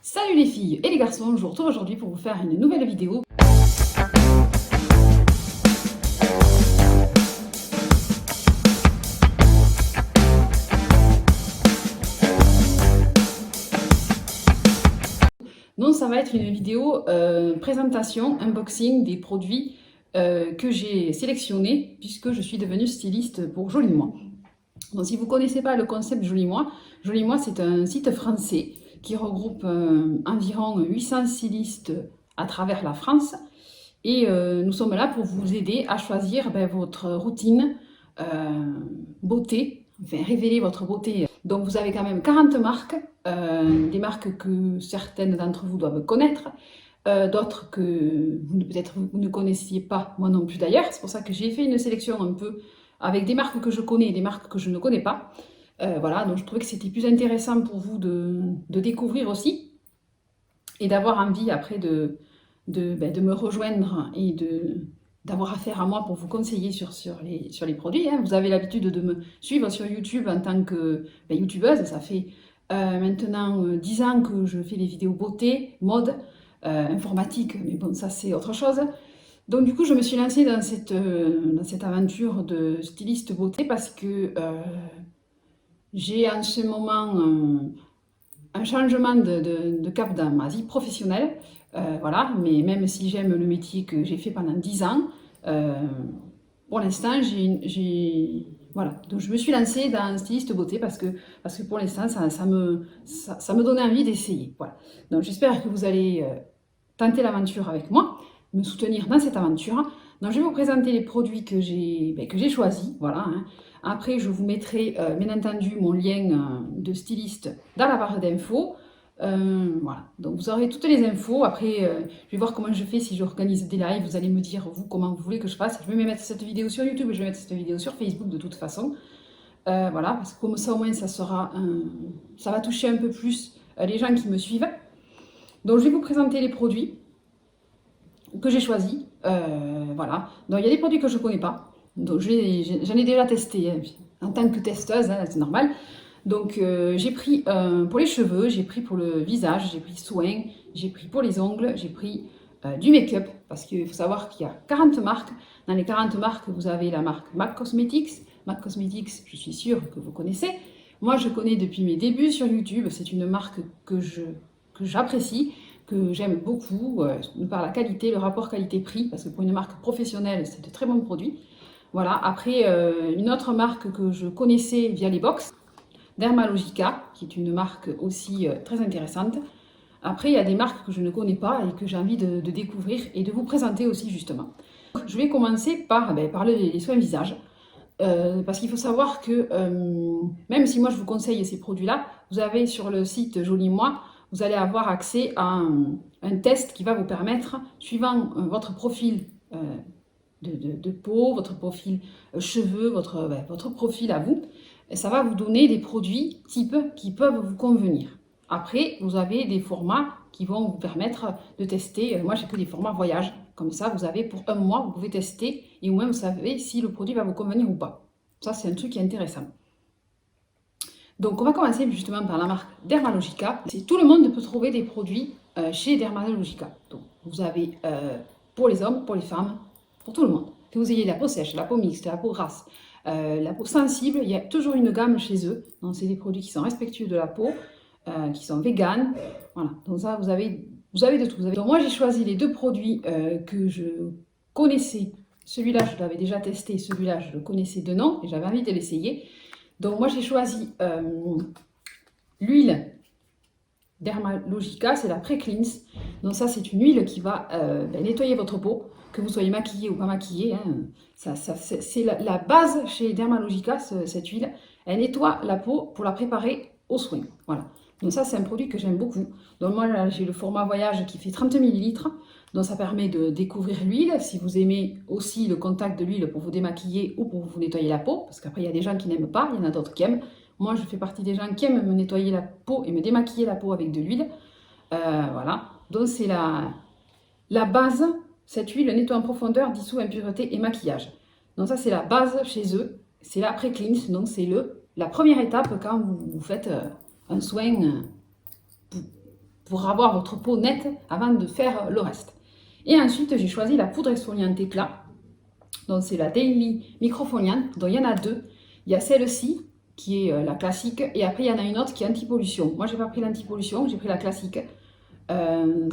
Salut les filles et les garçons, je vous retrouve aujourd'hui pour vous faire une nouvelle vidéo. Donc ça va être une vidéo présentation, unboxing des produits que j'ai sélectionnés puisque je suis devenue styliste pour Joli Moi. Donc si vous ne connaissez pas le concept Joli Moi c'est un site français qui regroupe environ 800 stylistes à travers la France. Et nous sommes là pour vous aider à choisir votre routine beauté, enfin révéler votre beauté. Donc vous avez quand même 40 marques, des marques que certaines d'entre vous doivent connaître, d'autres que peut-être vous ne connaissiez pas, moi non plus d'ailleurs. C'est pour ça que j'ai fait une sélection un peu avec des marques que je connais et des marques que je ne connais pas. Voilà, donc je trouvais que c'était plus intéressant pour vous de découvrir aussi et d'avoir envie après de me rejoindre et d'avoir affaire à moi pour vous conseiller sur les produits. Hein. Vous avez l'habitude de me suivre sur YouTube en tant que youtubeuse. Ça fait maintenant 10 ans que je fais des vidéos beauté, mode, informatique, mais bon, ça c'est autre chose. Donc du coup, je me suis lancée dans cette aventure de styliste beauté parce que j'ai en ce moment un changement de cap dans ma vie professionnelle. Voilà, mais même si j'aime le métier que j'ai fait pendant 10 ans, pour l'instant, voilà. Donc je me suis lancée dans styliste beauté parce que pour l'instant, ça me donnait envie d'essayer. Voilà. Donc j'espère que vous allez tenter l'aventure avec moi, me soutenir dans cette aventure. Donc je vais vous présenter les produits que j'ai choisis. Voilà, hein. Après, je vous mettrai bien entendu mon lien de styliste dans la barre d'infos. Voilà, donc vous aurez toutes les infos. Après, je vais voir comment je fais si j'organise des lives. Vous allez me dire, vous, comment vous voulez que je fasse. Je vais même mettre cette vidéo sur YouTube et je vais mettre cette vidéo sur Facebook de toute façon. Voilà, parce que comme ça, au moins, ça va toucher un peu plus les gens qui me suivent. Donc, je vais vous présenter les produits que j'ai choisis. Voilà, donc il y a des produits que je ne connais pas. Donc, j'en ai déjà testé hein, en tant que testeuse, hein, c'est normal. Donc j'ai pris pour les cheveux, j'ai pris pour le visage, j'ai pris soin, j'ai pris pour les ongles, j'ai pris du make-up parce qu'il faut savoir qu'il y a 40 marques. Dans les 40 marques, vous avez la marque MAC Cosmetics. MAC Cosmetics, je suis sûre que vous connaissez. Moi, je connais depuis mes débuts sur YouTube. C'est une marque que j'apprécie, que j'aime beaucoup, par la qualité, le rapport qualité-prix, parce que pour une marque professionnelle, c'est de très bons produits. Voilà, après, une autre marque que je connaissais via les box, Dermalogica, qui est une marque aussi très intéressante. Après, il y a des marques que je ne connais pas et que j'ai envie de découvrir et de vous présenter aussi justement. Je vais commencer par les soins visage. Parce qu'il faut savoir que même si moi je vous conseille ces produits-là, vous avez sur le site Joli Moi, vous allez avoir accès à un test qui va vous permettre, suivant votre profil de peau, votre profil cheveux, votre profil à vous, ça va vous donner des produits types qui peuvent vous convenir. Après, vous avez des formats qui vont vous permettre de tester. Moi, j'ai que des formats voyage. Comme ça, vous avez pour un mois, vous pouvez tester et au moins vous savez si le produit va vous convenir ou pas. Ça, c'est un truc qui est intéressant. Donc, on va commencer justement par la marque Dermalogica. Tout le monde peut trouver des produits chez Dermalogica. Donc, vous avez pour les hommes, pour les femmes, pour tout le monde. Que vous ayez la peau sèche, la peau mixte, la peau grasse, la peau sensible, il y a toujours une gamme chez eux. Donc, c'est des produits qui sont respectueux de la peau, qui sont véganes. Voilà, donc ça, vous avez de tout. Donc, moi, j'ai choisi les deux produits que je connaissais. Celui-là, je l'avais déjà testé. Celui-là, je le connaissais de nom et j'avais envie de l'essayer. Donc, moi, j'ai choisi l'huile Dermalogica, c'est la Pré-Cleanse. Donc, ça, c'est une huile qui va nettoyer votre peau, que vous soyez maquillé ou pas maquillé. Hein. C'est la base chez Dermalogica, cette huile. Elle nettoie la peau pour la préparer aux soins. Voilà. Donc, ça, c'est un produit que j'aime beaucoup. Donc, moi, j'ai le format voyage qui fait 30 ml. Donc, ça permet de découvrir l'huile. Si vous aimez aussi le contact de l'huile pour vous démaquiller ou pour vous nettoyer la peau, parce qu'après, il y a des gens qui n'aiment pas, il y en a d'autres qui aiment. Moi, je fais partie des gens qui aiment me nettoyer la peau et me démaquiller la peau avec de l'huile. Voilà. Donc, c'est la base. Cette huile nettoie en profondeur, dissout impuretés et maquillage. Donc, ça, c'est la base chez eux. C'est la pré-cleanse. Donc, c'est la première étape quand vous faites un soin pour avoir votre peau nette avant de faire le reste. Et ensuite, j'ai choisi la poudre exfoliante éclat. Donc, c'est la Daily Microfoliante. Donc, il y en a deux. Il y a celle-ci, qui est la classique, et après, il y en a une autre qui est anti-pollution. Moi, je n'ai pas pris l'anti-pollution, j'ai pris la classique.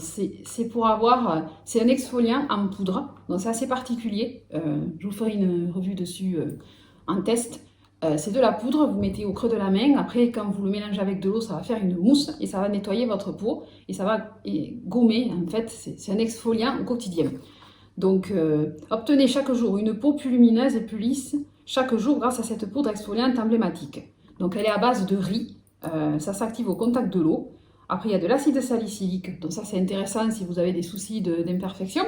C'est pour avoir... c'est un exfoliant en poudre, donc c'est assez particulier. Je vous ferai une revue dessus en test. C'est de la poudre, vous mettez au creux de la main. Après, quand vous le mélangez avec de l'eau, ça va faire une mousse et ça va nettoyer votre peau et ça va gommer. En fait, c'est un exfoliant au quotidien. Donc, obtenez chaque jour une peau plus lumineuse et plus lisse chaque jour grâce à cette poudre exfoliante emblématique. Donc, elle est à base de riz. Ça s'active au contact de l'eau. Après, il y a de l'acide salicylique. Donc, ça, c'est intéressant si vous avez des soucis d'imperfection.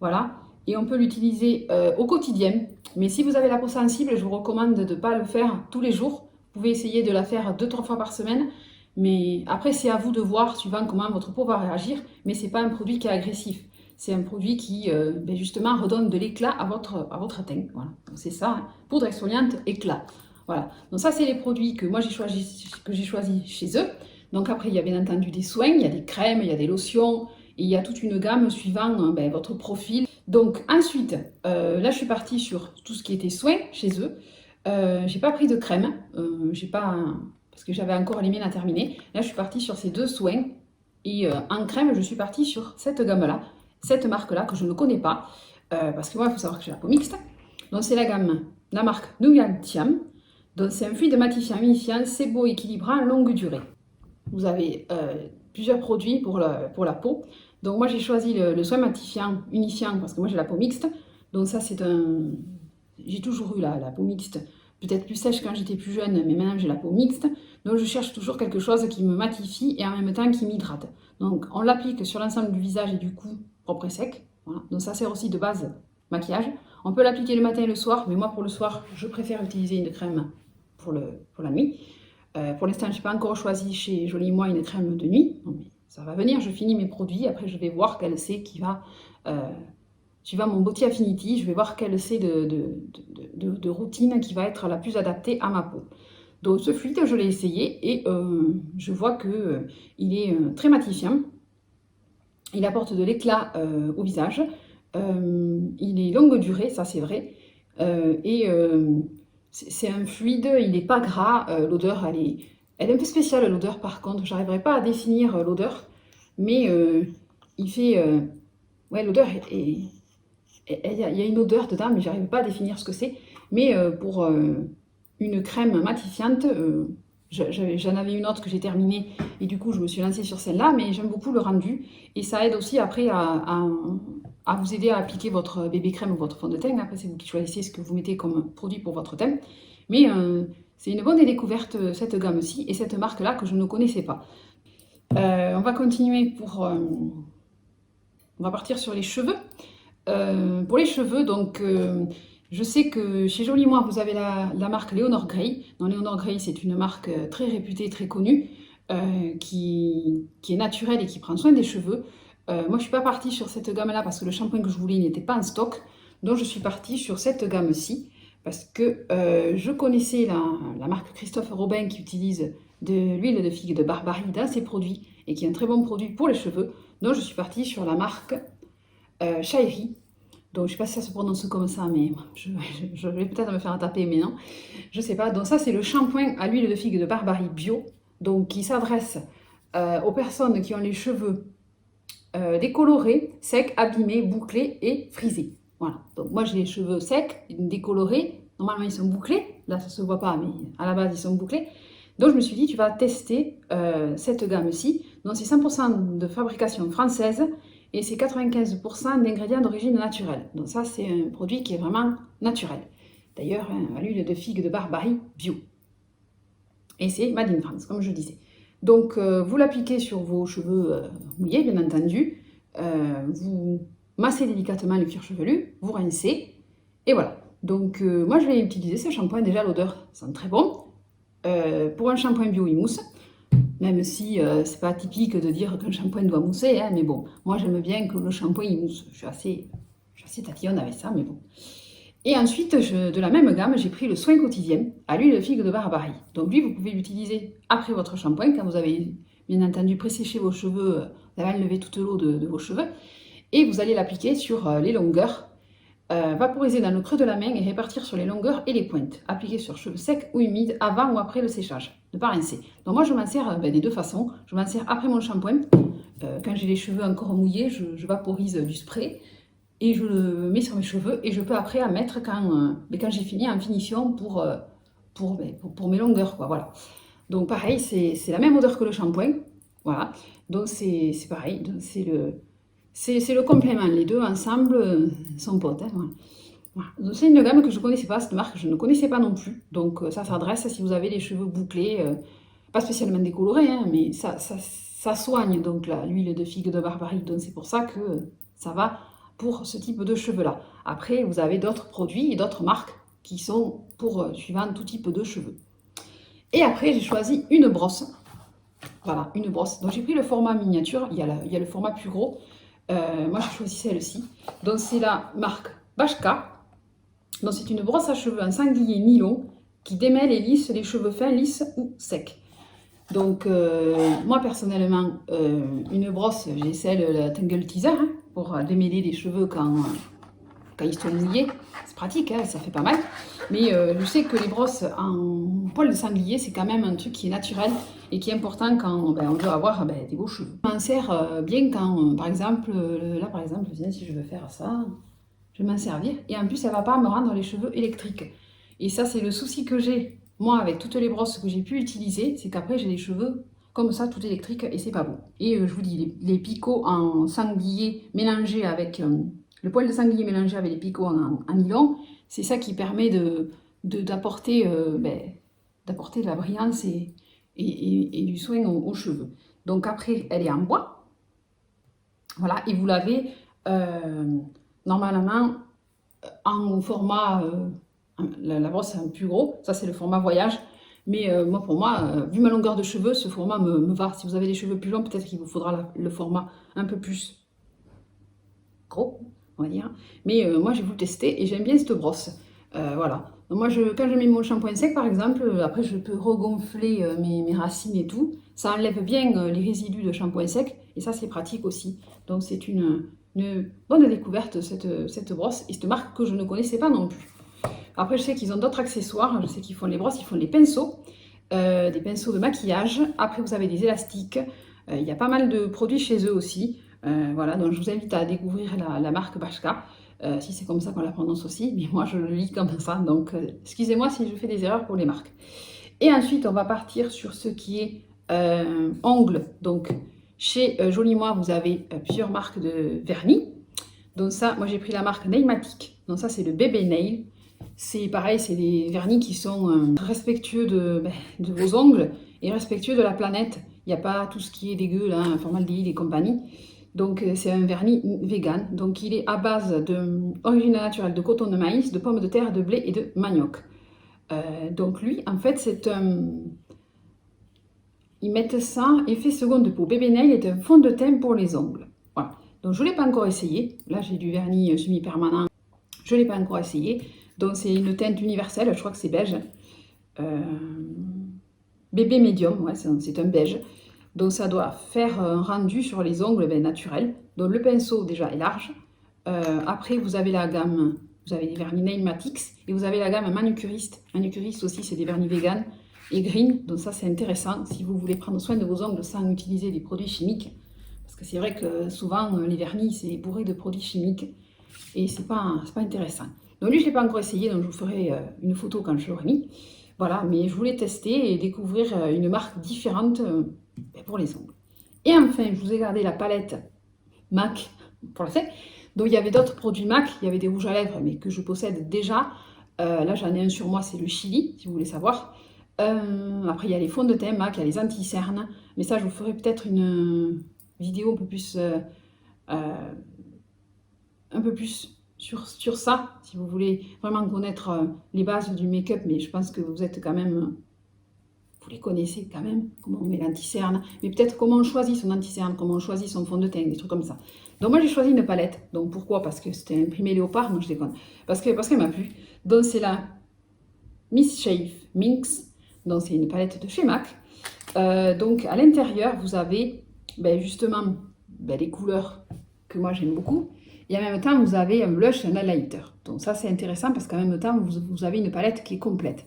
Voilà. Et on peut l'utiliser au quotidien. Mais si vous avez la peau sensible, je vous recommande de ne pas le faire tous les jours. Vous pouvez essayer de la faire 2-3 fois par semaine. Mais après, c'est à vous de voir, suivant comment votre peau va réagir. Mais ce n'est pas un produit qui est agressif. C'est un produit qui, justement, redonne de l'éclat à votre teint. Voilà. C'est ça, hein. Poudre exfoliante éclat. Voilà. Donc ça, c'est les produits que moi j'ai choisi chez eux. Donc après, il y a bien entendu des soins, il y a des crèmes, il y a des lotions, et il y a toute une gamme suivant votre profil. Donc ensuite, là je suis partie sur tout ce qui était soins chez eux. J'ai pas pris de crème, parce que j'avais encore les miennes à terminer. Là je suis partie sur ces deux soins, et en crème, je suis partie sur cette gamme-là, cette marque-là que je ne connais pas, parce que moi il faut savoir que j'ai la peau mixte. Donc c'est la marque Nuyantiam. Donc c'est un fluide matifiant, unifiant, sébo équilibrant, longue durée. Vous avez plusieurs produits pour la peau. Donc moi j'ai choisi le soin matifiant unifiant parce que moi j'ai la peau mixte. Donc ça c'est un... J'ai toujours eu la peau mixte, peut-être plus sèche quand j'étais plus jeune, mais maintenant j'ai la peau mixte. Donc je cherche toujours quelque chose qui me matifie et en même temps qui m'hydrate. Donc on l'applique sur l'ensemble du visage et du cou propre et sec. Voilà. Donc ça sert aussi de base maquillage. On peut l'appliquer le matin et le soir, mais moi pour le soir je préfère utiliser une crème pour la nuit. Pour l'instant, je n'ai pas encore choisi chez Jolie Moi une crème de nuit. Non, mais ça va venir, je finis mes produits. Après, je vais voir quelle c'est qui va... suivant mon Body Affinity, je vais voir quelle c'est de routine qui va être la plus adaptée à ma peau. Donc, ce fluide, je l'ai essayé et je vois qu'il est très matifiant. Il apporte de l'éclat au visage. Il est longue durée, ça c'est vrai. C'est un fluide, il n'est pas gras, l'odeur elle est un peu spéciale l'odeur par contre, j'arriverai pas à définir l'odeur, mais il fait, ouais l'odeur il y a une odeur dedans mais j'arrive pas à définir ce que c'est, mais pour une crème matifiante, j'en avais une autre que j'ai terminée et du coup je me suis lancée sur celle-là, mais j'aime beaucoup le rendu et ça aide aussi après à vous aider à appliquer votre bébé crème ou votre fond de teint. Après, c'est vous qui choisissez ce que vous mettez comme produit pour votre teint. Mais c'est une bonne découverte, cette gamme-ci, et cette marque-là que je ne connaissais pas. On va continuer on va partir sur les cheveux. Pour les cheveux, donc, je sais que chez Jolie Moi, vous avez la marque Leonor Grey. Donc, Leonor Grey, c'est une marque très réputée, très connue, qui est naturelle et qui prend soin des cheveux. Moi, je ne suis pas partie sur cette gamme-là parce que le shampoing que je voulais n'était pas en stock. Donc, je suis partie sur cette gamme-ci parce que je connaissais la marque Christophe Robin qui utilise de l'huile de figue de Barbarie dans ses produits et qui est un très bon produit pour les cheveux. Donc, je suis partie sur la marque Shairi. Donc, je ne sais pas si ça se prononce comme ça, mais je vais peut-être me faire taper, mais non. Je ne sais pas. Donc, ça, c'est le shampoing à l'huile de figue de Barbarie bio. Donc, qui s'adresse aux personnes qui ont les cheveux décolorés, secs, abîmés, bouclés et frisés. Voilà. Donc moi j'ai les cheveux secs, décolorés. Normalement ils sont bouclés. Là ça se voit pas, mais à la base ils sont bouclés. Donc je me suis dit tu vas tester cette gamme-ci. Donc c'est 100% de fabrication française et c'est 95% d'ingrédients d'origine naturelle. Donc ça c'est un produit qui est vraiment naturel. D'ailleurs à l'huile de figue de Barbarie bio. Et c'est Made in France comme je disais. Donc, vous l'appliquez sur vos cheveux mouillés, bien entendu. Vous massez délicatement le cuir chevelu, vous rincez, et voilà. Donc, moi, je vais utiliser ce shampoing. Déjà, l'odeur sent très bon. Pour un shampoing bio, il mousse. Même si c'est pas typique de dire qu'un shampoing doit mousser, hein, mais bon, moi, j'aime bien que le shampoing, il mousse. Je suis assez tatillonne avec ça, mais bon. Et ensuite, de la même gamme, j'ai pris le soin quotidien à l'huile de figue de Barbarie. Donc lui, vous pouvez l'utiliser après votre shampoing, quand vous avez bien entendu présécher vos cheveux, vous allez enlever toute l'eau de vos cheveux, et vous allez l'appliquer sur les longueurs, vaporiser dans le creux de la main et répartir sur les longueurs et les pointes. Appliquer sur cheveux secs ou humides avant ou après le séchage. Ne pas rincer. Donc moi je m'en sers des deux façons. Je m'en sers après mon shampoing. Quand j'ai les cheveux encore mouillés, je vaporise du spray et je le mets sur mes cheveux et je peux après en mettre quand j'ai fini en finition pour mes longueurs, quoi, voilà. Donc pareil, c'est la même odeur que le shampoing, voilà. Donc c'est pareil, c'est le complément, les deux ensemble sont potes, hein, voilà. Voilà. C'est une gamme que je ne connaissais pas, cette marque, je ne connaissais pas non plus. Donc ça s'adresse si vous avez les cheveux bouclés, pas spécialement décolorés, hein, mais ça soigne donc l'huile de figue de Barbarie. Donc c'est pour ça que ça va pour ce type de cheveux-là. Après, vous avez d'autres produits et d'autres marques qui sont pour suivant tout type de cheveux. Et après, j'ai choisi une brosse. Voilà, une brosse. Donc j'ai pris le format miniature, il y a le format plus gros. Moi, j'ai choisi celle-ci. Donc c'est la marque Bashka. Donc c'est une brosse à cheveux en sanglier nylon qui démêle et lisse les cheveux fins, lisses ou secs. Donc moi personnellement, une brosse, j'ai celle la Tangle Teaser hein, pour démêler les cheveux quand ils sont mouillés. C'est pratique, hein, ça fait pas mal. Mais je sais que les brosses en poil de sanglier, c'est quand même un truc qui est naturel et qui est important quand on veut avoir des beaux cheveux. Je m'en sers bien quand, par exemple, là par exemple, si je veux faire ça, je vais m'en servir. Et en plus, elle ne va pas me rendre les cheveux électriques. Et ça, c'est le souci que j'ai, moi, avec toutes les brosses que j'ai pu utiliser, c'est qu'après, j'ai les cheveux comme ça, tout électriques, et c'est pas bon. Et je vous dis, les picots en sanglier mélangés avec... le poil de sanglier mélangé avec les picots en nylon, c'est ça qui permet d'apporter de la brillance et du soin aux cheveux. Donc après, elle est en bois. Voilà, et vous l'avez normalement en format, la brosse est un plus gros, ça c'est le format voyage. Mais pour moi, vu ma longueur de cheveux, ce format me va. Si vous avez des cheveux plus longs, peut-être qu'il vous faudra le format un peu plus gros, on va dire. Mais moi, j'ai voulu tester et j'aime bien cette brosse. Voilà. Donc, moi, quand je mets mon shampoing sec, par exemple, après, je peux regonfler mes racines et tout. Ça enlève bien les résidus de shampoing sec et ça, c'est pratique aussi. Donc, c'est une bonne découverte, cette brosse et cette marque que je ne connaissais pas non plus. Après, je sais qu'ils ont d'autres accessoires. Je sais qu'ils font les brosses, ils font les pinceaux, des pinceaux de maquillage. Après, vous avez des élastiques. Il y a pas mal de produits chez eux aussi. Voilà, donc je vous invite à découvrir la marque Bashka, si c'est comme ça qu'on la prononce aussi, mais moi je le lis comme ça, donc excusez-moi si je fais des erreurs pour les marques. Et ensuite, on va partir sur ce qui est ongles. Donc, chez Joli Moi, vous avez plusieurs marques de vernis. Donc ça, moi j'ai pris la marque Nailmatic. Donc ça, c'est le Bébé Nail. C'est pareil, c'est des vernis qui sont respectueux de vos ongles et respectueux de la planète. Il n'y a pas tout ce qui est dégueu, là, formaldéhyde et compagnie. Donc c'est un vernis vegan. Donc il est à base d'origine naturelle de coton de maïs, de pommes de terre, de blé et de manioc. Donc lui, en fait, c'est un... Ils mettent ça, effet seconde peau. Bébé Nail est un fond de teint pour les ongles. Voilà. Donc je ne l'ai pas encore essayé. Là, j'ai du vernis semi-permanent. Je ne l'ai pas encore essayé. Donc c'est une teinte universelle, je crois que c'est beige. Bébé médium, ouais, c'est un beige. Donc ça doit faire un rendu sur les ongles naturels. Donc le pinceau déjà est large. Après vous avez la gamme, vous avez des vernis Nailmatix et vous avez la gamme manucuriste. Manucuriste aussi, c'est des vernis vegan et green. Donc ça c'est intéressant si vous voulez prendre soin de vos ongles sans utiliser des produits chimiques. Parce que c'est vrai que souvent les vernis c'est bourré de produits chimiques et c'est pas intéressant. Donc lui je ne l'ai pas encore essayé, donc je vous ferai une photo quand je l'aurai mis. Voilà, mais je voulais tester et découvrir une marque différente pour les ongles. Et enfin, je vous ai gardé la palette MAC pour la sec. Donc il y avait d'autres produits MAC, il y avait des rouges à lèvres, mais que je possède déjà. Là j'en ai un sur moi, c'est le Chili, si vous voulez savoir. Après il y a les fonds de teint MAC, il y a les anti-cernes. Mais ça je vous ferai peut-être une vidéo un peu plus sur ça, si vous voulez vraiment connaître les bases du make-up, mais je pense que vous êtes quand même, vous les connaissez quand même, comment on met l'anti-cerne, mais peut-être comment on choisit son anti-cerne, comment on choisit son fond de teint, des trucs comme ça. Donc moi j'ai choisi une palette, donc pourquoi? Parce que c'était imprimé léopard, non je déconne, parce qu'elle m'a plu. Donc c'est la Miss Shave Minx, donc c'est une palette de chez MAC. Donc à l'intérieur, vous avez justement les couleurs que moi j'aime beaucoup. Et en même temps, vous avez un blush et un highlighter. Donc ça, c'est intéressant parce qu'en même temps, vous avez une palette qui est complète.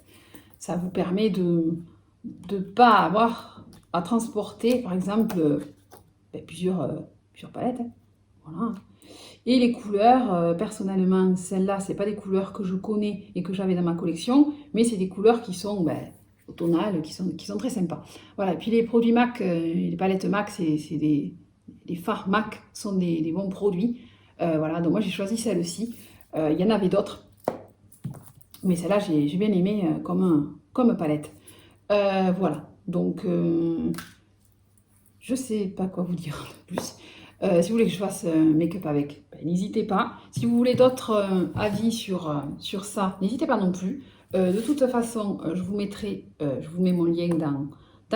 Ça vous permet de ne pas avoir à transporter, par exemple, plusieurs palettes. Hein. Voilà. Et les couleurs, personnellement, celles-là, c'est pas des couleurs que je connais et que j'avais dans ma collection, mais c'est des couleurs qui sont automnales, qui sont très sympas. Voilà, et puis les produits MAC, les palettes MAC, les fards MAC sont des bons produits. Voilà, donc moi j'ai choisi celle-ci. Il y en avait d'autres, mais celle-là j'ai bien aimé comme palette. Voilà, donc je sais pas quoi vous dire de plus. Si vous voulez que je fasse make-up avec, n'hésitez pas. Si vous voulez d'autres avis sur ça, n'hésitez pas non plus. De toute façon, je vous mets mon lien dans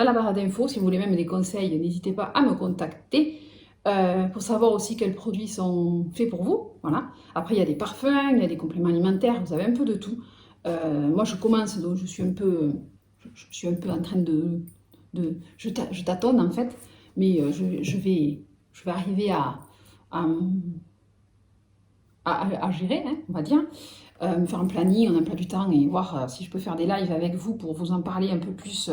la barre d'infos. Si vous voulez même des conseils, n'hésitez pas à me contacter pour savoir aussi quels produits sont faits pour vous. Voilà. Après, il y a des parfums, il y a des compléments alimentaires, vous avez un peu de tout. Moi, je commence, donc je suis un peu en train je tâtonne en fait, mais je vais arriver à gérer, hein, on va dire, me faire un planning, un emploi du temps et voir si je peux faire des lives avec vous pour vous en parler un peu plus.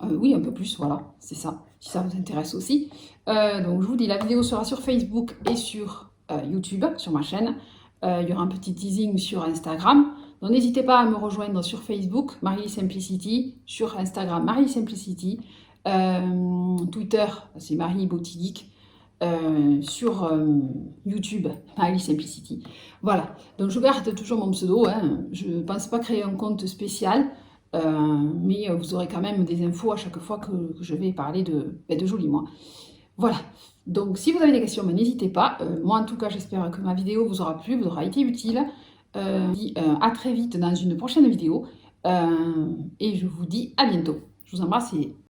Oui, un peu plus, voilà, c'est ça, si ça vous intéresse aussi. Donc je vous dis, la vidéo sera sur Facebook et sur YouTube, sur ma chaîne. Il y aura un petit teasing sur Instagram. Donc n'hésitez pas à me rejoindre sur Facebook, Marie Simplicity, sur Instagram, Marie Simplicity, Twitter, c'est Marie Botilique, sur YouTube, Marie Simplicity. Voilà, donc je garde toujours mon pseudo, hein. Je ne pense pas créer un compte spécial, mais vous aurez quand même des infos à chaque fois que je vais parler de Joli Moi. Voilà, donc si vous avez des questions, n'hésitez pas. Moi en tout cas, j'espère que ma vidéo vous aura plu, vous aura été utile. Je vous dis à très vite dans une prochaine vidéo et je vous dis à bientôt. Je vous embrasse et